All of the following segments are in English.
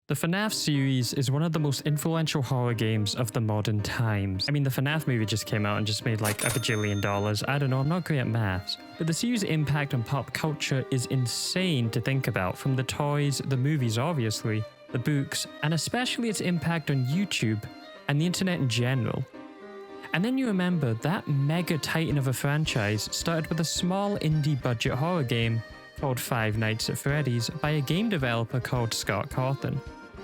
The FNaf series is one of the most influential horror games of the modern times. I mean, the FNaf movie just came out and just made like $1 bajillion. I don't know, I'm not great at maths. But the series' impact on pop culture is insane to think about, from the toys, the movies obviously, the books, and especially its impact on YouTube and the internet in general. And then you remember that mega titan of a franchise started with a small indie budget horror game called Five Nights at Freddy's by a game developer called Scott Cawthons,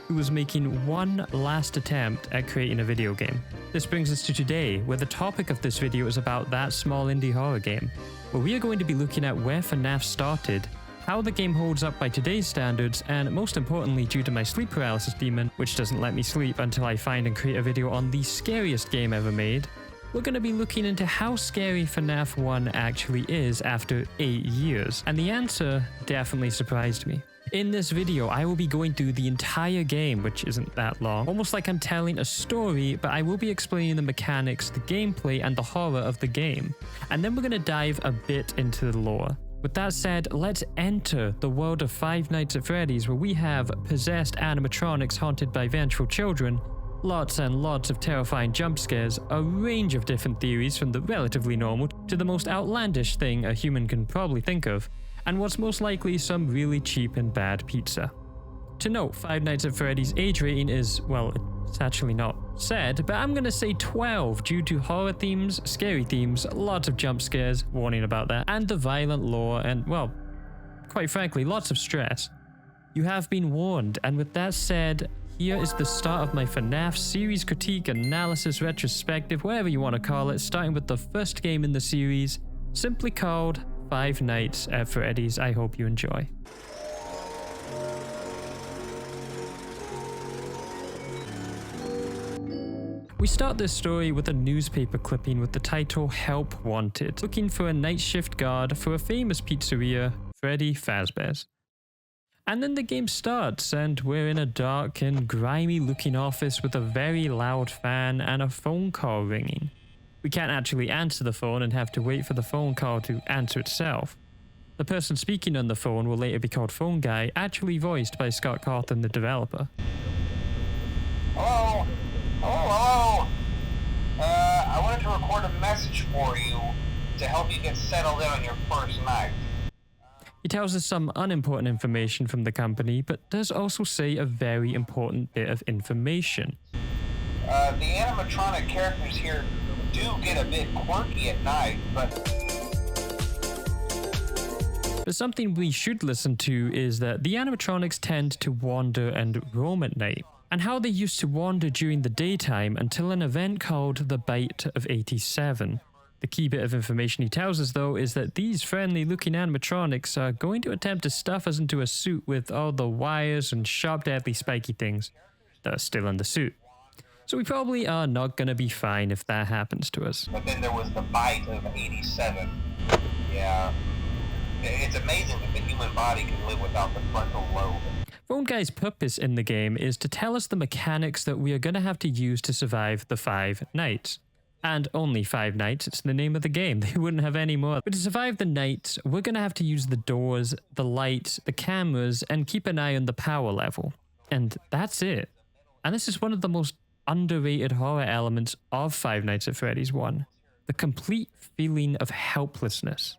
who was making one last attempt at creating a video game. This brings us to today, where the topic of this video is about that small indie horror game, where we are going to be looking at where FNaf started, how the game holds up by today's standards, and most importantly, due to my sleep paralysis demon, which doesn't let me sleep until I find and create a video on the scariest game ever made, we're going to be looking into how scary FNaf 1 actually is after 8 years, and the answer definitely surprised me. In this video, I will be going through the entire game, which isn't that long, almost like I'm telling a story, but I will be explaining the mechanics, the gameplay, and the horror of the game. And then we're going to dive a bit into the lore. With that said, let's enter the world of Five Nights at Freddy's, where we have possessed animatronics haunted by vengeful children, lots and lots of terrifying jump scares, a range of different theories from the relatively normal to the most outlandish thing a human can probably think of, and what's most likely some really cheap and bad pizza. To note, Five Nights at Freddy's age rating is, well, it's actually not said, but I'm gonna say 12 due to horror themes, scary themes, lots of jump scares, warning about that, and the violent lore and, well, quite frankly, lots of stress. You have been warned, and with that said, here is the start of my FNaf series critique, analysis, retrospective, whatever you want to call it, starting with the first game in the series, simply called Five Nights at Freddy's. I hope you enjoy. We start this story with a newspaper clipping with the title "Help Wanted," looking for a night shift guard for a famous pizzeria, Freddy Fazbear's. And then the game starts, and we're in a dark and grimy looking office with a very loud fan and a phone call ringing. We can't actually answer the phone and have to wait for the phone call to answer itself. The person speaking on the phone will later be called Phone Guy, actually voiced by Scott Cawthons, the developer. Hello? Hello? I wanted to record a message for you to help you get settled in on your first night. He tells us some unimportant information from the company, but does also say a very important bit of information. The animatronic characters here do get a bit quirky at night, but something we should listen to is that the animatronics tend to wander and roam at night, and how they used to wander during the daytime until an event called the Bite of 87. The key bit of information he tells us, though, is that these friendly-looking animatronics are going to attempt to stuff us into a suit with all the wires and sharp, deadly, spiky things that are still in the suit. So we probably are not going to be fine if that happens to us. But then there was the Bite of 87. Yeah. It's amazing that the human body can live without the frontal lobe. Phone Guy's purpose in the game is to tell us the mechanics that we are going to have to use to survive the 5 nights. And only 5 nights, it's the name of the game, they wouldn't have any more. But to survive the nights, we're gonna have to use the doors, the lights, the cameras, and keep an eye on the power level. And that's it. And this is one of the most underrated horror elements of Five Nights at Freddy's 1. The complete feeling of helplessness.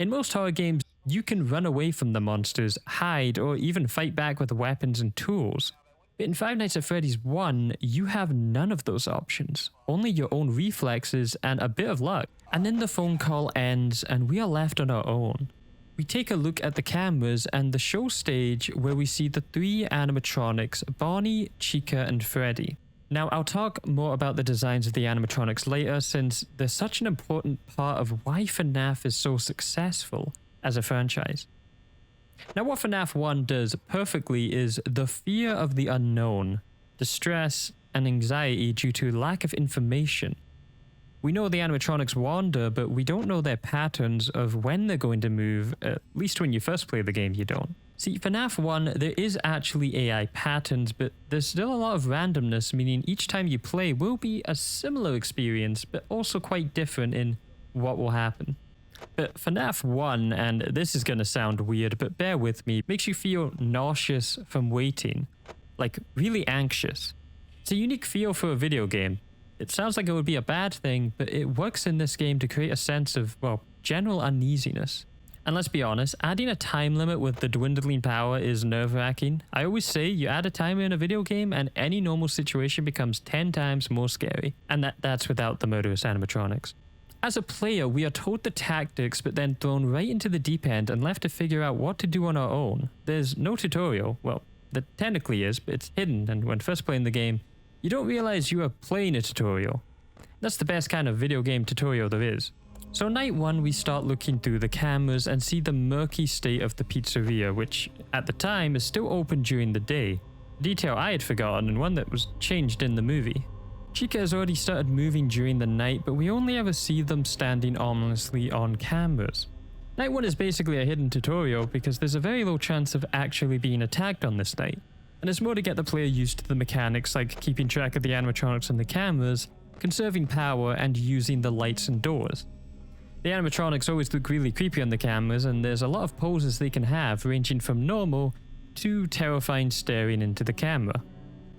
In most horror games, you can run away from the monsters, hide, or even fight back with weapons and tools. But in Five Nights at Freddy's 1, you have none of those options, only your own reflexes and a bit of luck. And then the phone call ends and we are left on our own. We take a look at the cameras and the show stage where we see the 3 animatronics, Bonnie, Chica, and Freddy. Now, I'll talk more about the designs of the animatronics later, since they're such an important part of why FNaf is so successful as a franchise. Now, what FNaf 1 does perfectly is the fear of the unknown, distress, and anxiety due to lack of information. We know the animatronics wander, but we don't know their patterns of when they're going to move, at least when you first play the game you don't. See, FNaf 1, there is actually AI patterns, but there's still a lot of randomness, meaning each time you play will be a similar experience, but also quite different in what will happen. But FNaf 1, and this is going to sound weird, but bear with me, makes you feel nauseous from waiting. like really anxious. It's a unique feel for a video game. It sounds like it would be a bad thing, but it works in this game to create a sense of, well, general uneasiness. And let's be honest, adding a time limit with the dwindling power is nerve-wracking. I always say you add a timer in a video game and any normal situation becomes 10 times more scary. And that's without the murderous animatronics. As a player, we are told the tactics but then thrown right into the deep end and left to figure out what to do on our own. There's no tutorial. Well, there technically is, but it's hidden, and when first playing the game, you don't realize you are playing a tutorial. That's the best kind of video game tutorial there is. So night 1 we start looking through the cameras and see the murky state of the pizzeria, which at the time is still open during the day. A detail I had forgotten and one that was changed in the movie. Chica has already started moving during the night, but we only ever see them standing ominously on cameras. Night 1 is basically a hidden tutorial because there's a very low chance of actually being attacked on this night. And it's more to get the player used to the mechanics like keeping track of the animatronics and the cameras, conserving power, and using the lights and doors. The animatronics always look really creepy on the cameras, and there's a lot of poses they can have ranging from normal to terrifying staring into the camera.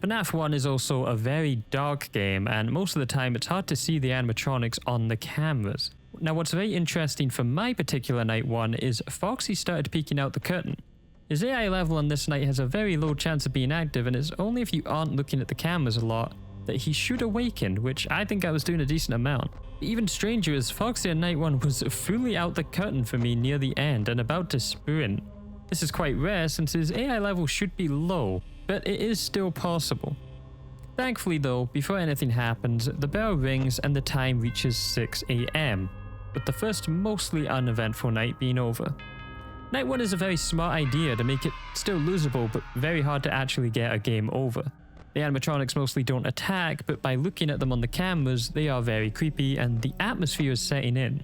FNaf 1 is also a very dark game, and most of the time it's hard to see the animatronics on the cameras. Now what's very interesting for my particular night 1 is Foxy started peeking out the curtain. His AI level on this night has a very low chance of being active, and it's only if you aren't looking at the cameras a lot that he should awaken, which I think I was doing a decent amount. Even stranger is Foxy on night 1 was fully out the curtain for me near the end and about to sprint. This is quite rare since his AI level should be low, but it is still possible. Thankfully though, before anything happens, the bell rings and the time reaches 6 AM, with the first mostly uneventful night being over. Night 1 is a very smart idea to make it still losable but very hard to actually get a game over. The animatronics mostly don't attack, but by looking at them on the cameras, they are very creepy and the atmosphere is setting in.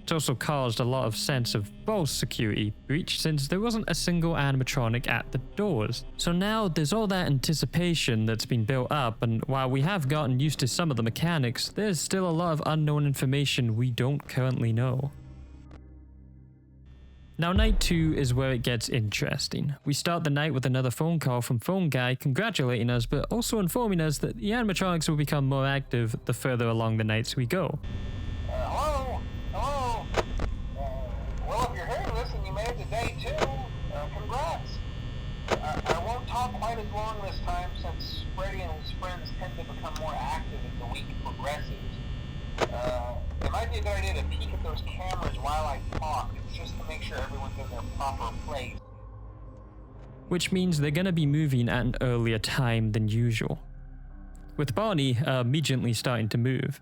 It's also caused a lot of sense of false security breach since there wasn't a single animatronic at the doors. So now there's all that anticipation that's been built up, and while we have gotten used to some of the mechanics, there's still a lot of unknown information we don't currently know. Now night 2 is where it gets interesting. We start the night with another phone call from Phone Guy congratulating us, but also informing us that the animatronics will become more active the further along the nights we go. Hello? Hello? Well, if you're hearing this and you made it to day 2, congrats. I won't talk quite as long this time since Freddy and his friends tend to become more active as the week progresses. It might be a good idea to peek at those cameras while I talk, just to make sure everyone's in their proper place. Which means they're gonna be moving at an earlier time than usual. With Barney immediately starting to move.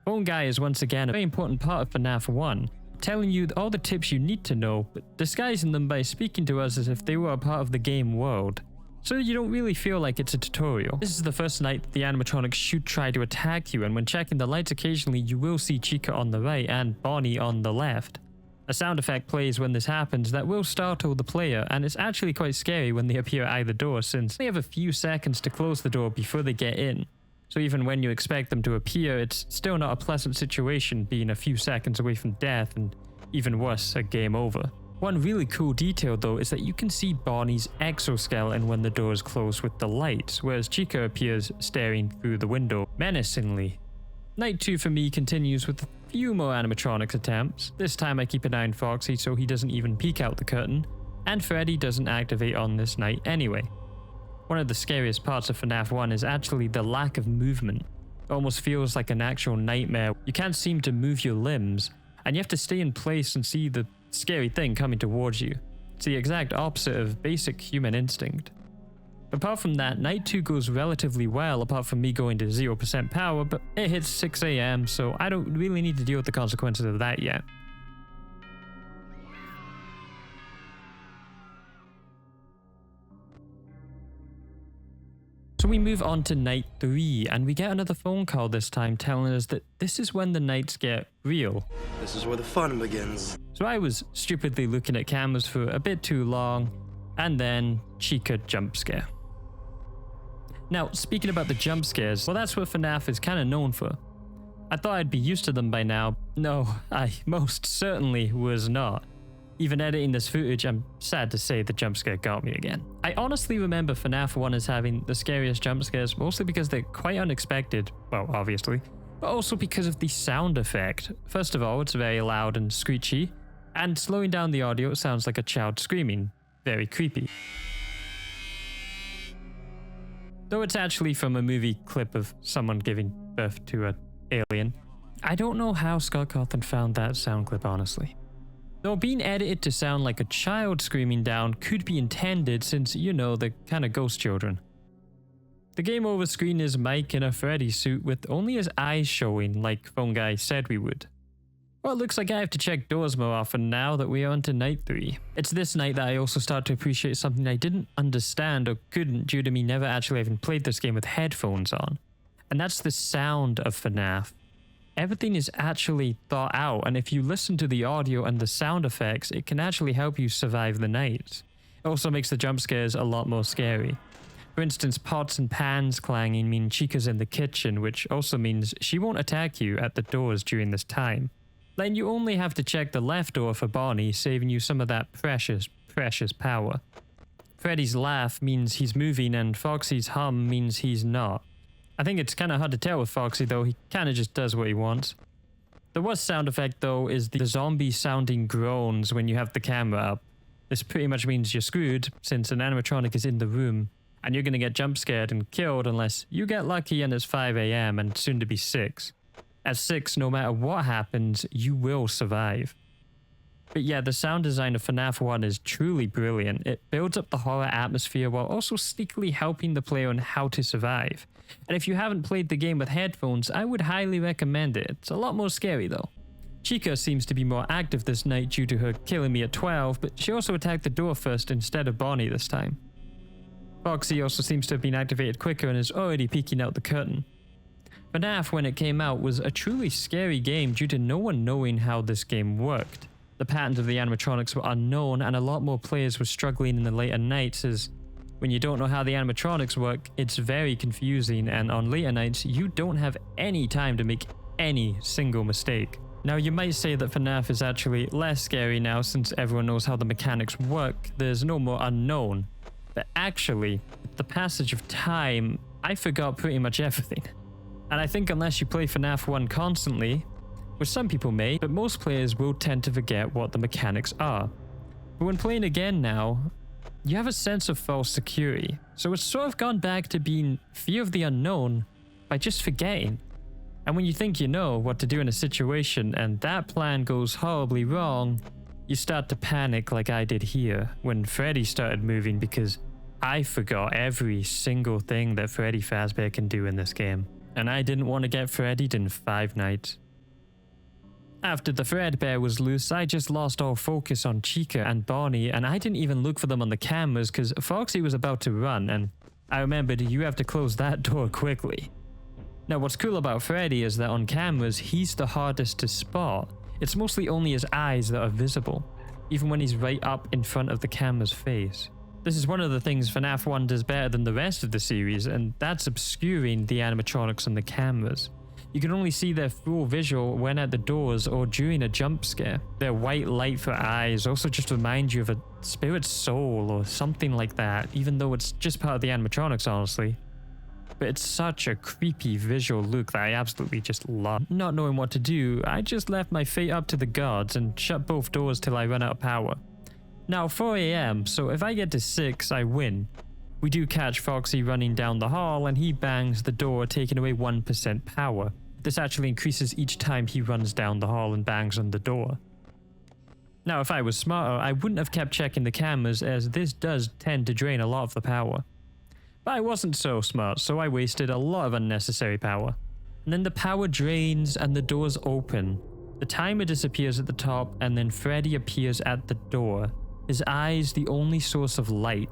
Phone Guy is once again a very important part of FNaf 1, telling you all the tips you need to know, but disguising them by speaking to us as if they were a part of the game world. So you don't really feel like it's a tutorial. This is the first night that the animatronics should try to attack you, and when checking the lights occasionally you will see Chica on the right and Barney on the left. A sound effect plays when this happens that will startle the player, and it's actually quite scary when they appear at either door since they have a few seconds to close the door before they get in. So even when you expect them to appear, it's still not a pleasant situation being a few seconds away from death and even worse, a game over. One really cool detail though is that you can see Barney's exoskeleton when the door is closed with the lights, whereas Chica appears staring through the window menacingly. Night 2 for me continues with a few more animatronics attempts. This time I keep an eye on Foxy so he doesn't even peek out the curtain, and Freddy doesn't activate on this night anyway. One of the scariest parts of FNaf 1 is actually the lack of movement. It almost feels like an actual nightmare. You can't seem to move your limbs, and you have to stay in place and see the scary thing coming towards you. It's the exact opposite of basic human instinct. Apart from that, night 2 goes relatively well apart from me going to 0% power, but it hits 6 AM, so I don't really need to deal with the consequences of that yet. So we move on to night 3, and we get another phone call this time telling us that this is when the nights get real. This is where the fun begins. So I was stupidly looking at cameras for a bit too long, and then Chica jump scare. Now, speaking about the jump scares, well, that's what FNaf is kind of known for. I thought I'd be used to them by now. No, I most certainly was not. Even editing this footage, I'm sad to say the jump scare got me again. I honestly remember FNaf 1 as having the scariest jump scares, mostly because they're quite unexpected, well, obviously, but also because of the sound effect. First of all, it's very loud and screechy, and slowing down the audio, it sounds like a child screaming. Very creepy. Though it's actually from a movie clip of someone giving birth to an alien. I don't know how Scott Cawthons found that sound clip, honestly. Though being edited to sound like a child screaming down could be intended since, you know, they're kinda ghost children. The game over screen is Mike in a Freddy suit with only his eyes showing like Phone Guy said we would. Well, it looks like I have to check doors more often now that we are on to night 3. It's this night that I also start to appreciate something I didn't understand or couldn't due to me never actually having played this game with headphones on. And that's the sound of FNaf. Everything is actually thought out, and if you listen to the audio and the sound effects, it can actually help you survive the night. It also makes the jump scares a lot more scary. For instance, pots and pans clanging mean Chica's in the kitchen, which also means she won't attack you at the doors during this time. Then you only have to check the left door for Bonnie, saving you some of that precious, precious power. Freddy's laugh means he's moving, and Foxy's hum means he's not. I think it's kinda hard to tell with Foxy though, he kinda just does what he wants. The worst sound effect though is the zombie sounding groans when you have the camera up. This pretty much means you're screwed since an animatronic is in the room, and you're gonna get jump scared and killed unless you get lucky and it's 5 AM and soon to be 6. At 6, no matter what happens, you will survive. But yeah, the sound design of FNaf 1 is truly brilliant. It builds up the horror atmosphere while also sneakily helping the player on how to survive. And if you haven't played the game with headphones, I would highly recommend it. It's a lot more scary though. Chica seems to be more active this night due to her killing me at 12, but she also attacked the door first instead of Bonnie this time. Foxy also seems to have been activated quicker and is already peeking out the curtain. FNaf, when it came out, was a truly scary game due to no one knowing how this game worked. The patterns of the animatronics were unknown, and a lot more players were struggling in the later nights as when you don't know how the animatronics work, it's very confusing, and on later nights, you don't have any time to make any single mistake. Now, you might say that FNaf is actually less scary now since everyone knows how the mechanics work, there's no more unknown. But actually, with the passage of time, I forgot pretty much everything. And I think unless you play FNaf 1 constantly, which some people may, but most players will tend to forget what the mechanics are. But when playing again now, you have a sense of false security, so it's sort of gone back to being fear of the unknown by just forgetting. And when you think you know what to do in a situation and that plan goes horribly wrong, you start to panic like I did here when Freddy started moving because I forgot every single thing that Freddy Fazbear can do in this game. And I didn't want to get Freddy'd in 5 nights. After the Fredbear was loose, I just lost all focus on Chica and Bonnie, and I didn't even look for them on the cameras because Foxy was about to run, and I remembered you have to close that door quickly. Now what's cool about Freddy is that on cameras, he's the hardest to spot. It's mostly only his eyes that are visible, even when he's right up in front of the camera's face. This is one of the things FNaf 1 does better than the rest of the series, and that's obscuring the animatronics on the cameras. You can only see their full visual when at the doors or during a jump scare. Their white light for eyes also just remind you of a spirit soul or something like that, even though it's just part of the animatronics, honestly. But it's such a creepy visual look that I absolutely just love. Not knowing what to do, I just left my fate up to the gods and shut both doors till I run out of power. Now 4 AM, so if I get to 6, I win. We do catch Foxy running down the hall and he bangs the door, taking away 1% power. This actually increases each time he runs down the hall and bangs on the door. Now if I was smarter, I wouldn't have kept checking the cameras as this does tend to drain a lot of the power. But I wasn't so smart, so I wasted a lot of unnecessary power. And then the power drains and the doors open. The timer disappears at the top and then Freddy appears at the door. His eyes the only source of light,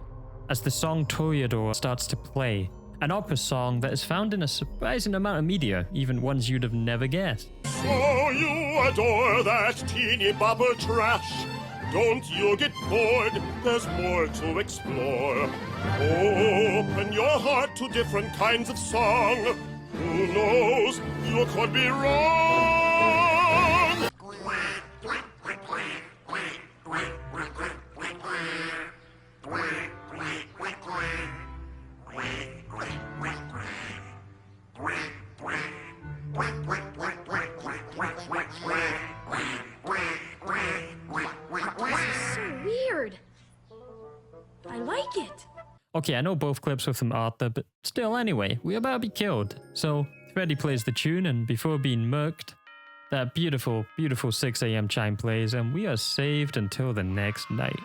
as the song Toreador starts to play, an opera song that is found in a surprising amount of media, even ones you'd have never guessed. So you adore that teeny bopper trash? Don't you get bored? There's more to explore. Open your heart to different kinds of song. Who knows? You could be wrong. Okay, I know both clips were from Arthur, but still anyway, we're about to be killed. So, Freddy plays the tune, and before being murked, that beautiful, beautiful 6 a.m. chime plays, and we are saved until the next night.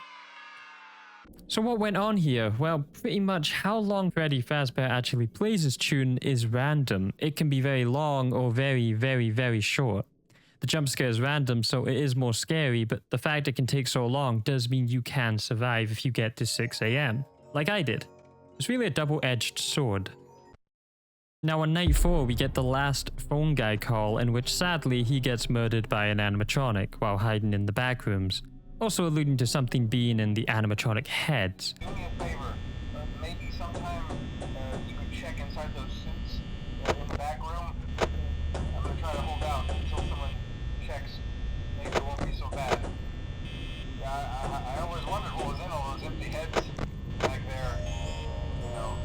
So what went on here? Well, pretty much how long Freddy Fazbear actually plays his tune is random. It can be very long or very, very, very short. The jump scare is random, so it is more scary, but the fact it can take so long does mean you can survive if you get to 6 a.m. Like I did. It's really a double-edged sword. Now on night 4, we get the last phone guy call in which sadly he gets murdered by an animatronic while hiding in the back rooms. Also alluding to something being in the animatronic heads. Do me a favor. Maybe sometime you could check inside those suits in the back room. I'm gonna try to hold out until someone checks. Maybe it won't be so bad. Yeah, I always wondered what was in all those empty heads back there. You know.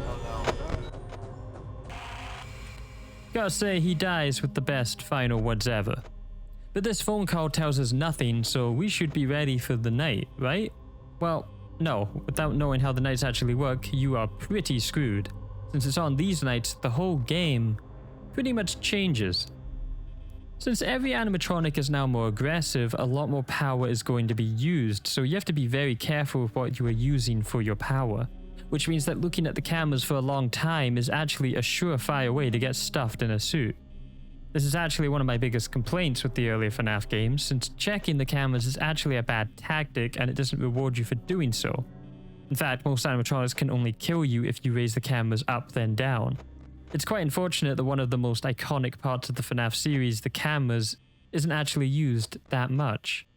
Oh no. Gotta say, he dies with the best final words ever. But this phone call tells us nothing, so we should be ready for the night, right? Well, no. Without knowing how the nights actually work, you are pretty screwed. Since it's on these nights, the whole game pretty much changes. Since every animatronic is now more aggressive, a lot more power is going to be used, so you have to be very careful with what you are using for your power. Which means that looking at the cameras for a long time is actually a surefire way to get stuffed in a suit. This is actually one of my biggest complaints with the earlier FNaf games, since checking the cameras is actually a bad tactic and it doesn't reward you for doing so. In fact, most animatronics can only kill you if you raise the cameras up then down. It's quite unfortunate that one of the most iconic parts of the FNaf series, the cameras, isn't actually used that much.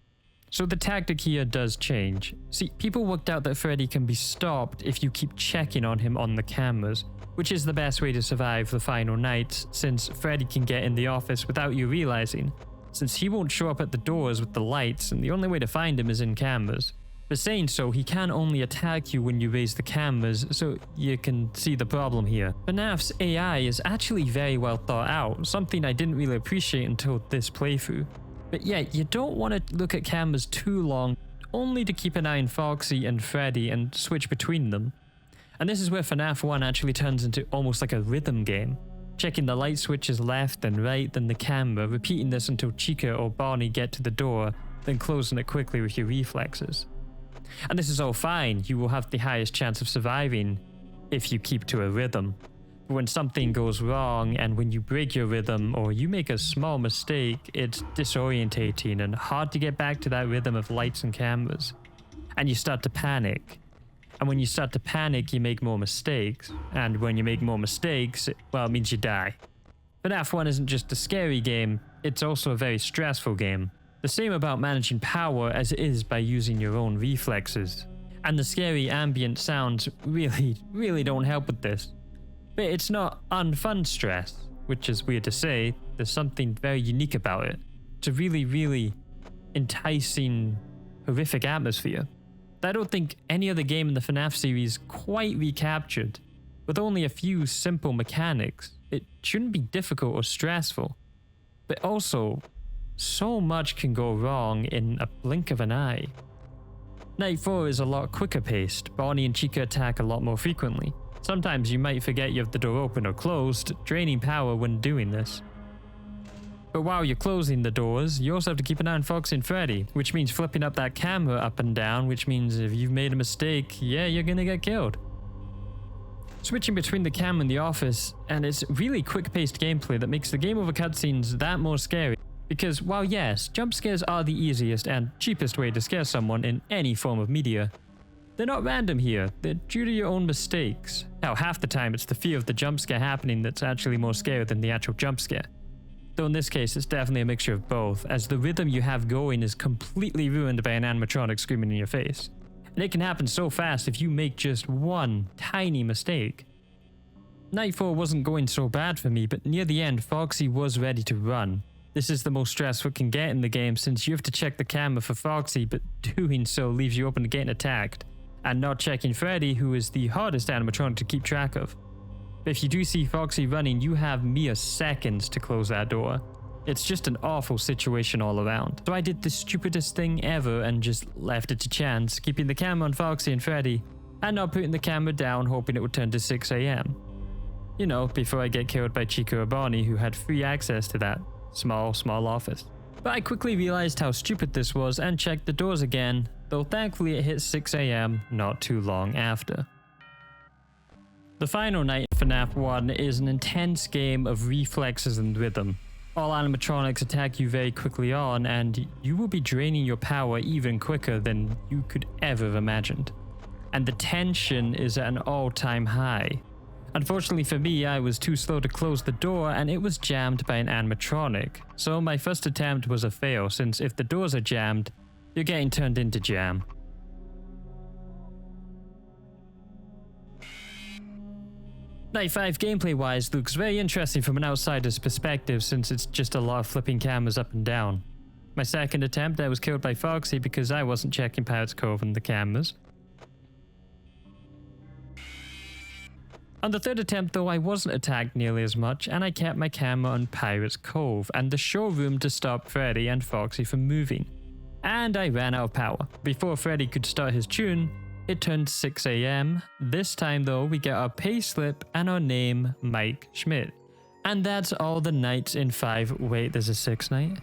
So the tactic here does change. See, people worked out that Freddy can be stopped if you keep checking on him on the cameras, which is the best way to survive the final nights, since Freddy can get in the office without you realizing, since he won't show up at the doors with the lights and the only way to find him is in cameras. But saying so, he can only attack you when you raise the cameras, so you can see the problem here. FNaf's AI is actually very well thought out, something I didn't really appreciate until this playthrough. But yeah, you don't want to look at cameras too long, only to keep an eye on Foxy and Freddy and switch between them. And this is where FNaf 1 actually turns into almost like a rhythm game. Checking the light switches left and right, then the camera, repeating this until Chica or Barney get to the door, then closing it quickly with your reflexes. And this is all fine, you will have the highest chance of surviving if you keep to a rhythm. But when something goes wrong and when you break your rhythm or you make a small mistake, it's disorientating and hard to get back to that rhythm of lights and cameras. And you start to panic. And when you start to panic, you make more mistakes. And when you make more mistakes, it means you die. FNaf 1 isn't just a scary game, it's also a very stressful game. The same about managing power as it is by using your own reflexes. And the scary ambient sounds really don't help with this. But it's not unfun stress, which is weird to say. There's something very unique about it. It's a really enticing, horrific atmosphere that I don't think any other game in the FNaf series quite recaptured. With only a few simple mechanics, it shouldn't be difficult or stressful. But also, so much can go wrong in a blink of an eye. Night 4 is a lot quicker paced. Barney and Chica attack a lot more frequently. Sometimes you might forget you have the door open or closed, draining power when doing this. But while you're closing the doors, you also have to keep an eye on Foxy and Freddy, which means flipping up that camera up and down, which means if you've made a mistake, yeah, you're gonna get killed. Switching between the camera and the office, and it's really quick-paced gameplay that makes the game over cutscenes that more scary. Because while yes, jump scares are the easiest and cheapest way to scare someone in any form of media, they're not random here, they're due to your own mistakes. Now half the time it's the fear of the jump scare happening that's actually more scary than the actual jump scare. Though in this case it's definitely a mixture of both, as the rhythm you have going is completely ruined by an animatronic screaming in your face. And it can happen so fast if you make just one tiny mistake. Night 4 wasn't going so bad for me, but near the end Foxy was ready to run. This is the most stressful it can get in the game since you have to check the camera for Foxy, but doing so leaves you open to getting attacked. And not checking Freddy, who is the hardest animatronic to keep track of. But if you do see Foxy running, you have mere seconds to close that door. It's just an awful situation all around. So I did the stupidest thing ever and just left it to chance, keeping the camera on Foxy and Freddy, and not putting the camera down hoping it would turn to 6 AM. You know, before I get killed by Chica or Bonnie, who had free access to that small office. But I quickly realized how stupid this was and checked the doors again, though thankfully it hit 6 AM not too long after. The final night in FNaf 1 is an intense game of reflexes and rhythm. All animatronics attack you very quickly on, and you will be draining your power even quicker than you could ever have imagined. And the tension is at an all-time high. Unfortunately for me, I was too slow to close the door and it was jammed by an animatronic. So my first attempt was a fail, since if the doors are jammed, you're getting turned into jam. Night 5 gameplay-wise looks very interesting from an outsider's perspective, since it's just a lot of flipping cameras up and down. My second attempt, I was killed by Foxy because I wasn't checking Pirate's Cove and the cameras. On the third attempt though, I wasn't attacked nearly as much, and I kept my camera on Pirate's Cove and the showroom to stop Freddy and Foxy from moving. And I ran out of power. Before Freddy could start his tune, it turned 6 AM. This time though, we get our payslip and our name, Mike Schmidt. And that's all the nights in 5. Wait, there's a 6th night?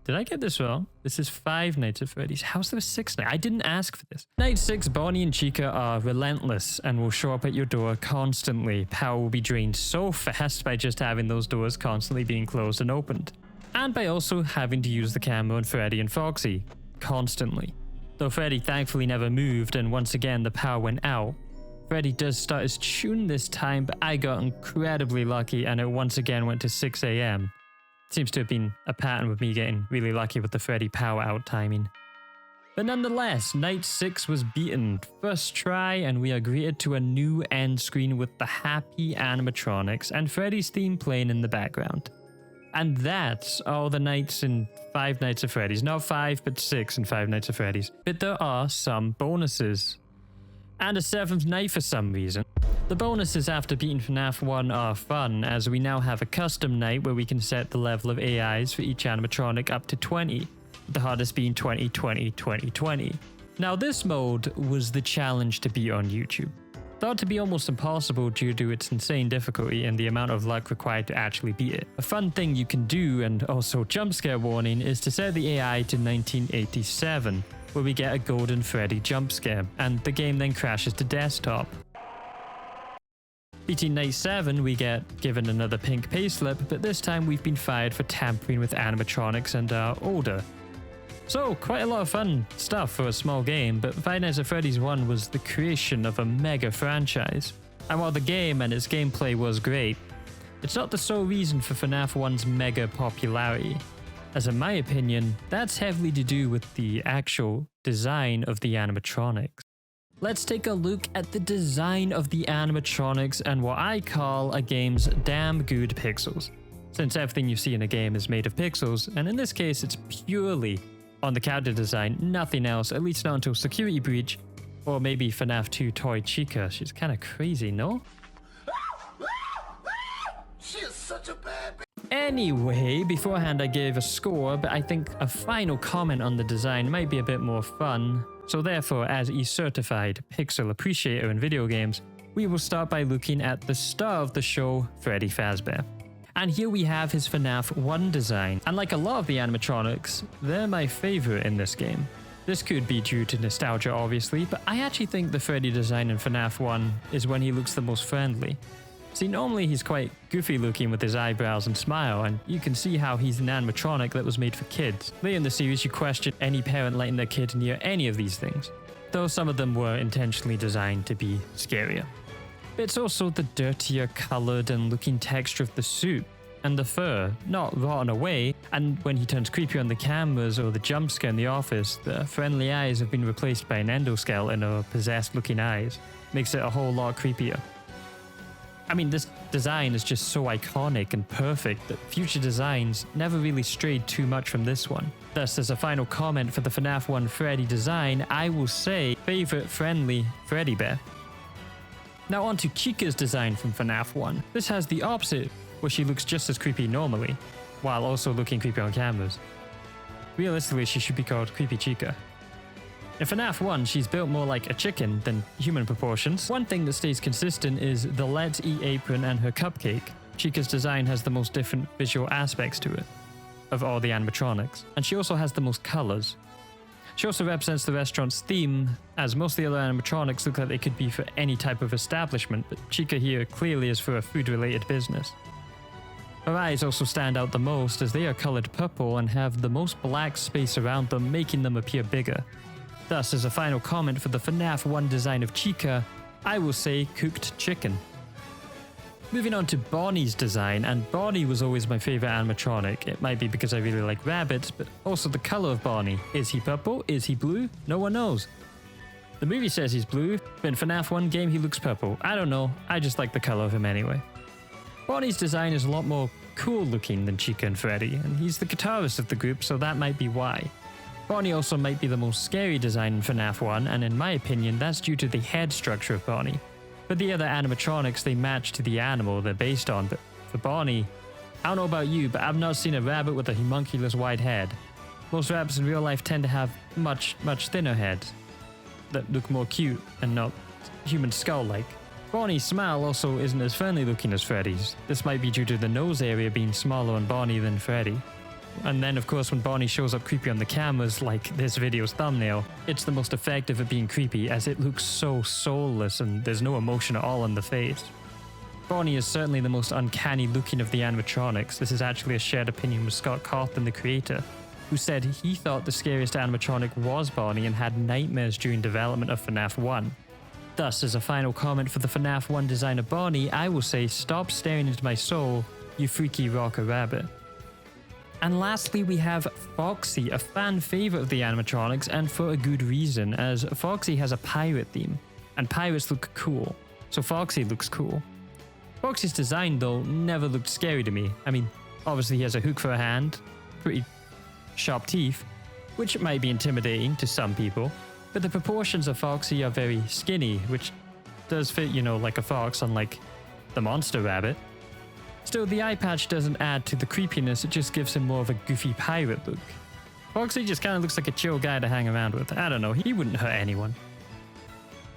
Did I get this wrong? This is 5 nights at Freddy's. How's there a 6th night? I didn't ask for this. Night 6, Bonnie and Chica are relentless and will show up at your door constantly. Power will be drained so fast by just having those doors constantly being closed and opened. And by also having to use the camera on Freddy and Foxy. Constantly. Though Freddy thankfully never moved and once again the power went out. Freddy does start his tune this time, but I got incredibly lucky and it once again went to 6 AM. Seems to have been a pattern with me getting really lucky with the Freddy power out timing. But nonetheless, night 6 was beaten. First try, and we are greeted to a new end screen with the happy animatronics and Freddy's theme playing in the background. And that's all the nights in 5 Nights at Freddy's. Not 5, but 6 in 5 Nights at Freddy's. But there are some bonuses. And a 7th night for some reason. The bonuses after beating FNaf 1 are fun, as we now have a custom night where we can set the level of AIs for each animatronic up to 20, with the hardest being 20, 20, 20, 20. Now this mode was the challenge to beat on YouTube. Thought to be almost impossible due to its insane difficulty and the amount of luck required to actually beat it. A fun thing you can do, and also jump scare warning, is to set the AI to 1987, where we get a golden Freddy jump scare, and the game then crashes to desktop. Beating night 7, we get given another pink payslip, but this time we've been fired for tampering with animatronics and are older. So, quite a lot of fun stuff for a small game, but Five Nights at Freddy's 1 was the creation of a mega franchise. And while the game and its gameplay was great, it's not the sole reason for FNaf 1's mega popularity. As in my opinion, that's heavily to do with the actual design of the animatronics. Let's take a look at the design of the animatronics and what I call a game's damn good pixels. Since everything you see in a game is made of pixels, and in this case it's purely on the character design, nothing else, at least not until Security Breach, or maybe FNaf 2 Toy Chica. She's kind of crazy, no? She is such a bad bitch. Anyway, beforehand I gave a score, but I think a final comment on the design might be a bit more fun. So therefore, as a certified pixel appreciator in video games, we will start by looking at the star of the show, Freddy Fazbear. And here we have his FNaf 1 design, and like a lot of the animatronics, they're my favorite in this game. This could be due to nostalgia obviously, but I actually think the Freddy design in FNaf 1 is when he looks the most friendly. See, normally he's quite goofy looking with his eyebrows and smile, and you can see how he's an animatronic that was made for kids. Later in the series you question any parent letting their kid near any of these things, though some of them were intentionally designed to be scarier. But it's also the dirtier coloured and looking texture of the suit, and the fur, not rotten away, and when he turns creepy on the cameras or the jump scare in the office, the friendly eyes have been replaced by an endoskeleton or possessed looking eyes. Makes it a whole lot creepier. I mean, this design is just so iconic and perfect that future designs never really strayed too much from this one. Thus, as a final comment for the FNaf 1 Freddy design, I will say favourite friendly Freddy Bear. Now on to Chica's design from FNaf 1. This has the opposite, where she looks just as creepy normally. while also looking creepy on cameras. Realistically, she should be called Creepy Chica. In FNaf 1, she's built more like a chicken than human proportions. One thing that stays consistent is the Let's Eat apron and her cupcake. Chica's design has the most different visual aspects to it, of all the animatronics, and she also has the most colors. She also represents the restaurant's theme, as most of the other animatronics look like they could be for any type of establishment, but Chica here clearly is for a food-related business. Her eyes also stand out the most as they are colored purple and have the most black space around them, making them appear bigger. Thus, as a final comment for the FNaf 1 design of Chica, I will say cooked chicken. Moving on to Bonnie's design, and Bonnie was always my favorite animatronic. It might be because I really like rabbits, but also the color of Bonnie. Is he purple? Is he blue? No one knows. The movie says he's blue, but in FNaf 1 game he looks purple. I don't know, I just like the color of him anyway. Bonnie's design is a lot more cool looking than Chica and Freddy, and he's the guitarist of the group, so that might be why. Bonnie also might be the most scary design in FNaf 1, and in my opinion that's due to the head structure of Bonnie. For the other animatronics, they match to the animal they're based on, but for Bonnie, I don't know about you, but I've not seen a rabbit with a homunculus wide head. Most rabbits in real life tend to have much thinner heads that look more cute and not human skull-like. Bonnie's smile also isn't as friendly looking as Freddy's. This might be due to the nose area being smaller on Bonnie than Freddy. And then of course when Bonnie shows up creepy on the cameras like this video's thumbnail, it's the most effective at being creepy as it looks so soulless and there's no emotion at all on the face. Bonnie is certainly the most uncanny looking of the animatronics. This is actually a shared opinion with Scott Cawthons, the creator, who said he thought the scariest animatronic was Bonnie and had nightmares during development of FNaf 1. Thus, as a final comment for the FNaf 1 design of Bonnie, I will say stop staring into my soul, you freaky rocker rabbit. And lastly, we have Foxy, a fan favorite of the animatronics, and for a good reason, as Foxy has a pirate theme, and pirates look cool, so Foxy looks cool. Foxy's design, though, never looked scary to me. I mean, obviously he has a hook for a hand, pretty sharp teeth, which might be intimidating to some people, but the proportions of Foxy are very skinny, which does fit, you know, like a fox, unlike the monster rabbit. Still, the eye patch doesn't add to the creepiness, it just gives him more of a goofy pirate look. Foxy just kind of looks like a chill guy to hang around with. I don't know, he wouldn't hurt anyone.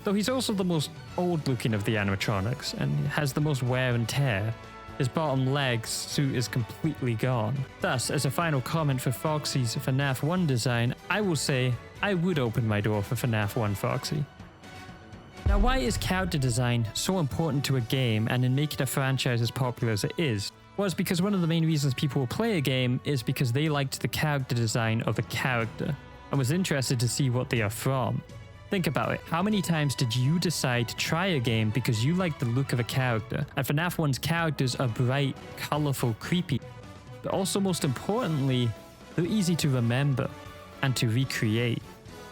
Though he's also the most old looking of the animatronics, and has the most wear and tear. His bottom leg's suit is completely gone. Thus, as a final comment for Foxy's FNaf 1 design, I will say I would open my door for FNaf 1 Foxy. Now, why is character design so important to a game and in making a franchise as popular as it is? Well, it's because one of the main reasons people will play a game is because they liked the character design of a character and was interested to see what they are from. Think about it, how many times did you decide to try a game because you liked the look of a character? And FNaf 1's characters are bright, colourful, creepy, but also most importantly, they're easy to remember and to recreate,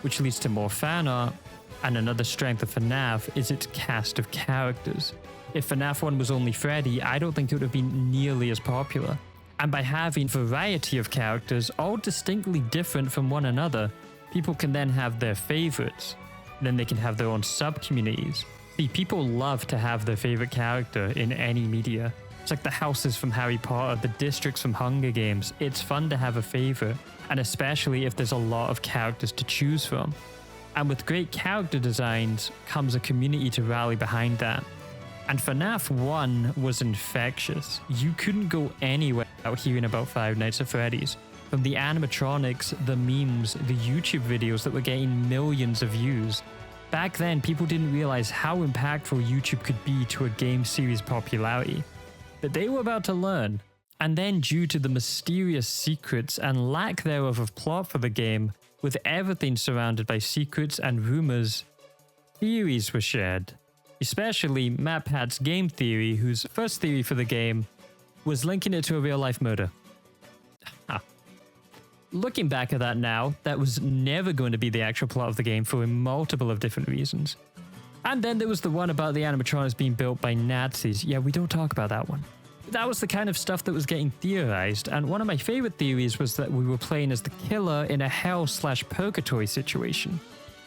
which leads to more fan art. And another strength of FNaf is its cast of characters. If FNaf 1 was only Freddy, I don't think it would have been nearly as popular. And by having variety of characters, all distinctly different from one another, people can then have their favorites. Then they can have their own sub-communities. See, people love to have their favorite character in any media. It's like the houses from Harry Potter, the districts from Hunger Games. It's fun to have a favorite, and especially if there's a lot of characters to choose from. And with great character designs comes a community to rally behind that. And FNaf 1 was infectious. You couldn't go anywhere without hearing about Five Nights at Freddy's. From the animatronics, the memes, the YouTube videos that were getting millions of views. Back then, people didn't realize how impactful YouTube could be to a game series' popularity. But they were about to learn. And then due to the mysterious secrets and lack thereof of plot for the game, with everything surrounded by secrets and rumors, theories were shared. Especially MatPat's game theory, whose first theory for the game was linking it to a real-life murder. Looking back at that now, that was never going to be the actual plot of the game for multiple of different reasons. And then there was the one about the animatronics being built by Nazis. Yeah, we don't talk about that one. That was the kind of stuff that was getting theorized, and one of my favorite theories was that we were playing as the killer in a hell/purgatory situation,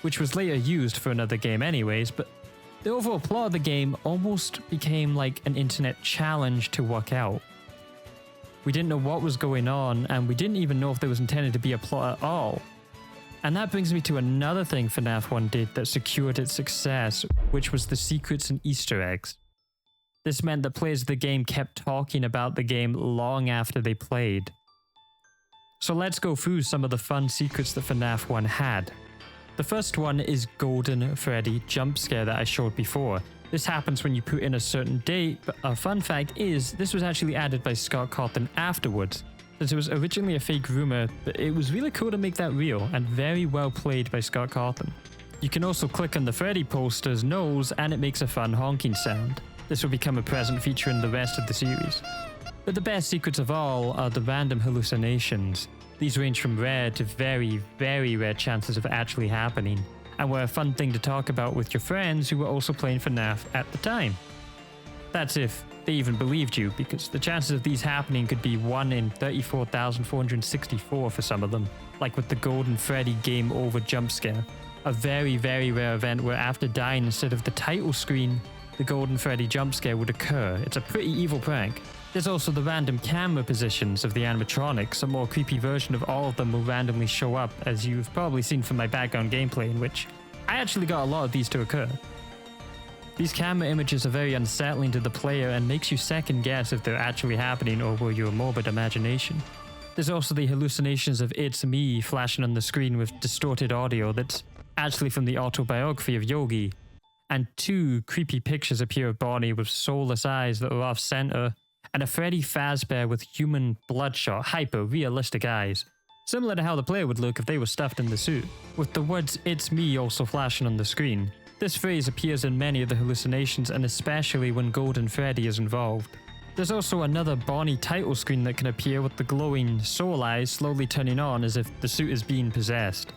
which was later used for another game anyways, but the overall plot of the game almost became like an internet challenge to work out. We didn't know what was going on, and we didn't even know if there was intended to be a plot at all. And that brings me to another thing FNaf 1 did that secured its success, which was the secrets and Easter eggs. This meant that players of the game kept talking about the game long after they played. So let's go through some of the fun secrets that FNaf 1 had. The first one is Golden Freddy jump scare that I showed before. This happens when you put in a certain date, but a fun fact is this was actually added by Scott Cawthons afterwards, since it was originally a fake rumor, but it was really cool to make that real and very well played by Scott Cawthons. You can also click on the Freddy poster's nose and it makes a fun honking sound. This will become a present feature in the rest of the series. But the best secrets of all are the random hallucinations. These range from rare to very, very rare chances of actually happening, and were a fun thing to talk about with your friends who were also playing FNAF at the time. That's if they even believed you, because the chances of these happening could be 1 in 34,464 for some of them, like with the Golden Freddy game over jump scare. A very, very rare event where after dying instead of the title screen, the Golden Freddy jump scare would occur. It's a pretty evil prank. There's also the random camera positions of the animatronics. A more creepy version of all of them will randomly show up, as you've probably seen from my background gameplay, in which I actually got a lot of these to occur. These camera images are very unsettling to the player and makes you second guess if they're actually happening or were your morbid imagination. There's also the hallucinations of "It's me" flashing on the screen with distorted audio that's actually from the autobiography of Yogi, and 2 creepy pictures appear of Bonnie with soulless eyes that are off-center, and a Freddy Fazbear with human bloodshot, hyper-realistic eyes, similar to how the player would look if they were stuffed in the suit, with the words "It's me" also flashing on the screen. This phrase appears in many of the hallucinations, and especially when Golden Freddy is involved. There's also another Bonnie title screen that can appear with the glowing soul eyes slowly turning on as if the suit is being possessed.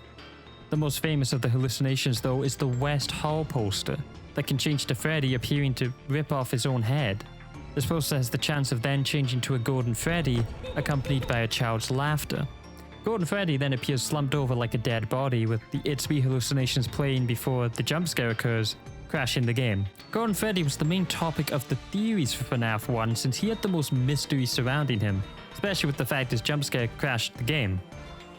The most famous of the hallucinations, though, is the West Hall poster that can change to Freddy appearing to rip off his own head. This poster has the chance of then changing to a Golden Freddy, accompanied by a child's laughter. Golden Freddy then appears slumped over like a dead body, with the "It's me" hallucinations playing before the jump scare occurs, crashing the game. Golden Freddy was the main topic of the theories for FNAF 1 since he had the most mystery surrounding him, especially with the fact his jump scare crashed the game.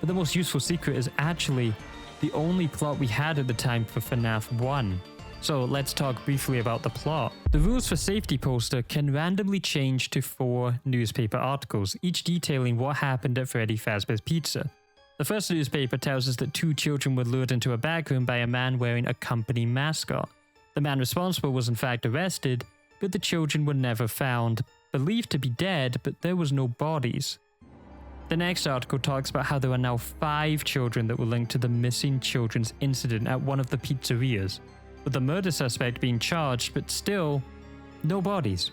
But the most useful secret is actually the only plot we had at the time for FNAF 1. So let's talk briefly about the plot. The rules for safety poster can randomly change to 4 newspaper articles, each detailing what happened at Freddy Fazbear's Pizza. The first newspaper tells us that 2 children were lured into a back room by a man wearing a company mascot. The man responsible was in fact arrested, but the children were never found, believed to be dead, but there was no bodies. The next article talks about how there are now 5 children that were linked to the missing children's incident at one of the pizzerias, with the murder suspect being charged, but still, no bodies.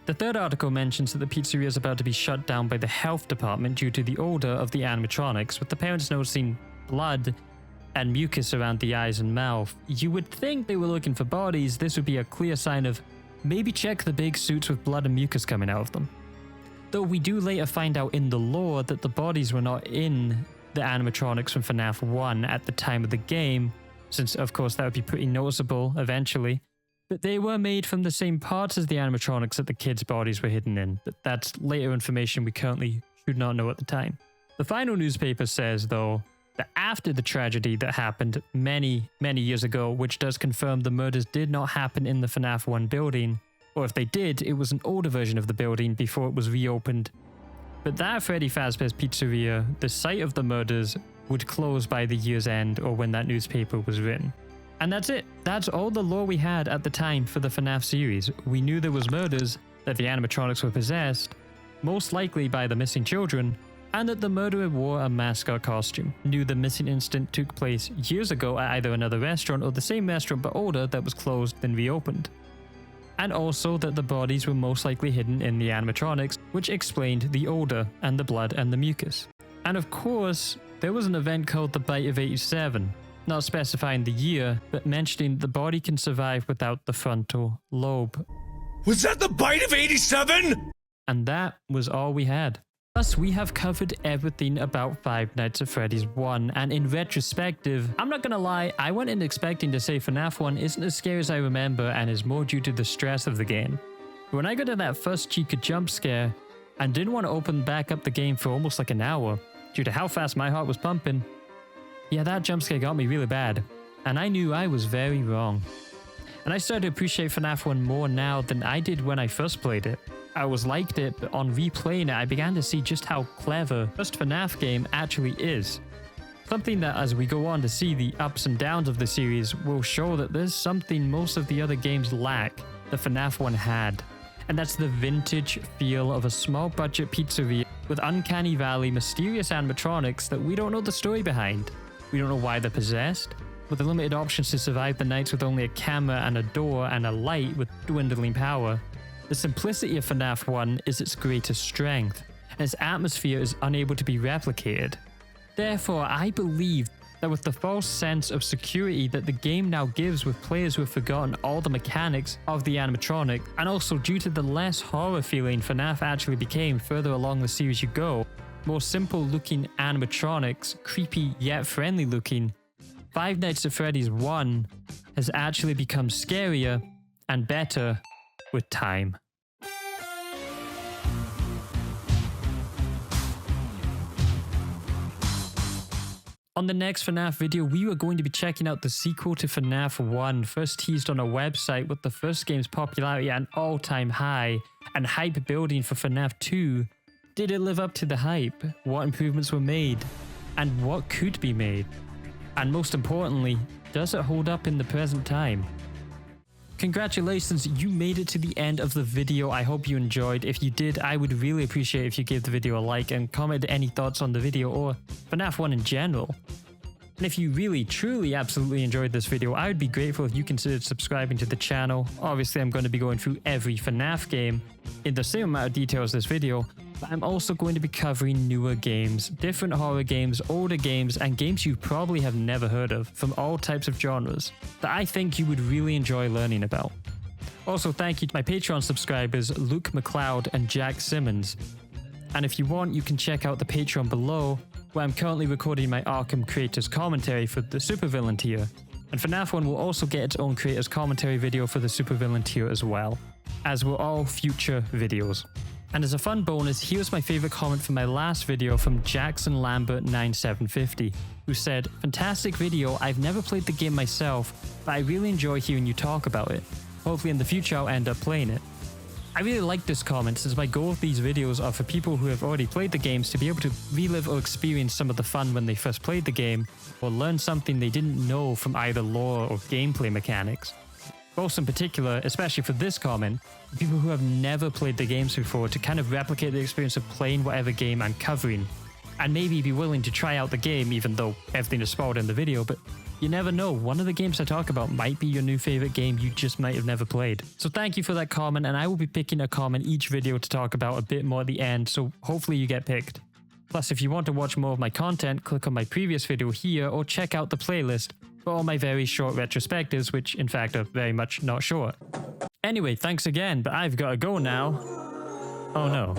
The third article mentions that the pizzeria is about to be shut down by the health department due to the odor of the animatronics, with the parents noticing blood and mucus around the eyes and mouth. You would think they were looking for bodies. This would be a clear sign of maybe check the big suits with blood and mucus coming out of them. Though we do later find out in the lore that the bodies were not in the animatronics from FNAF 1 at the time of the game, since of course that would be pretty noticeable eventually, but they were made from the same parts as the animatronics that the kids' bodies were hidden in, but that's later information we currently should not know at the time. The final newspaper says, though, that after the tragedy that happened many, many years ago, which does confirm the murders did not happen in the FNAF 1 building, or if they did, it was an older version of the building before it was reopened. But that Freddy Fazbear's Pizzeria, the site of the murders, would close by the year's end or when that newspaper was written. And that's it. That's all the lore we had at the time for the FNAF series. We knew there was murders, that the animatronics were possessed, most likely by the missing children, and that the murderer wore a mascot costume. Knew the missing incident took place years ago at either another restaurant or the same restaurant but older that was closed then reopened. And also that the bodies were most likely hidden in the animatronics, which explained the odor and the blood and the mucus. And of course, there was an event called the Bite of 87, not specifying the year, but mentioning the body can survive without the frontal lobe. Was that the Bite of 87? And that was all we had. Thus, we have covered everything about Five Nights at Freddy's 1, and in retrospective, I'm not gonna lie, I went in expecting to say FNAF 1 isn't as scary as I remember and is more due to the stress of the game. But when I got to that first chica jump scare, and didn't want to open back up the game for almost like an hour due to how fast my heart was pumping. Yeah, that jump scare got me really bad, and I knew I was very wrong. And I started to appreciate FNaf 1 more now than I did when I first played it. I always liked it, but on replaying it, I began to see just how clever the first FNaf game actually is. Something that, as we go on to see the ups and downs of the series, will show that there's something most of the other games lack that FNaf 1 had. And that's the vintage feel of a small budget pizzeria with uncanny valley mysterious animatronics that we don't know the story behind. We don't know why they're possessed, with the limited options to survive the nights with only a camera and a door and a light with dwindling power. The simplicity of FNaf 1 is its greatest strength, and its atmosphere is unable to be replicated. Therefore, I believe that with the false sense of security that the game now gives with players who have forgotten all the mechanics of the animatronic, and also due to the less horror feeling FNaf actually became further along the series you go, more simple looking animatronics, creepy yet friendly looking, Five Nights at Freddy's 1 has actually become scarier and better with time. On the next FNaf video, we are going to be checking out the sequel to FNaf 1, first teased on our website with the first game's popularity at an all-time high and hype building for FNaf 2. Did it live up to the hype? What improvements were made? And what could be made? And most importantly, does it hold up in the present time? Congratulations, you made it to the end of the video. I hope you enjoyed. If you did, I would really appreciate if you gave the video a like and comment any thoughts on the video or FNaf 1 in general. And if you really, truly, absolutely enjoyed this video, I would be grateful if you considered subscribing to the channel. Obviously, I'm going to be going through every FNaf game in the same amount of detail as this video, but I'm also going to be covering newer games, different horror games, older games, and games you probably have never heard of from all types of genres that I think you would really enjoy learning about. Also, thank you to my Patreon subscribers Luke McLeod and Jack Simmons. And if you want, you can check out the Patreon below, where I'm currently recording my Arkham Creators Commentary for the Supervillain tier. And FNaf 1 will also get its own Creators Commentary video for the Supervillain tier as well, as will all future videos. And as a fun bonus, here's my favorite comment from my last video from Jackson Lambert 9750, who said, "Fantastic video, I've never played the game myself, but I really enjoy hearing you talk about it. Hopefully in the future I'll end up playing it." I really like this comment since my goal of these videos are for people who have already played the games to be able to relive or experience some of the fun when they first played the game, or learn something they didn't know from either lore or gameplay mechanics. Also in particular, especially for this comment, for people who have never played the games before to kind of replicate the experience of playing whatever game I'm covering, and maybe be willing to try out the game even though everything is spoiled in the video, but you never know, one of the games I talk about might be your new favorite game you just might have never played. So thank you for that comment, and I will be picking a comment each video to talk about a bit more at the end, so hopefully you get picked. Plus, if you want to watch more of my content, click on my previous video here or check out the playlist for all my very short retrospectives, which in fact are very much not short. Anyway, thanks again, but I've got to go now. Oh no.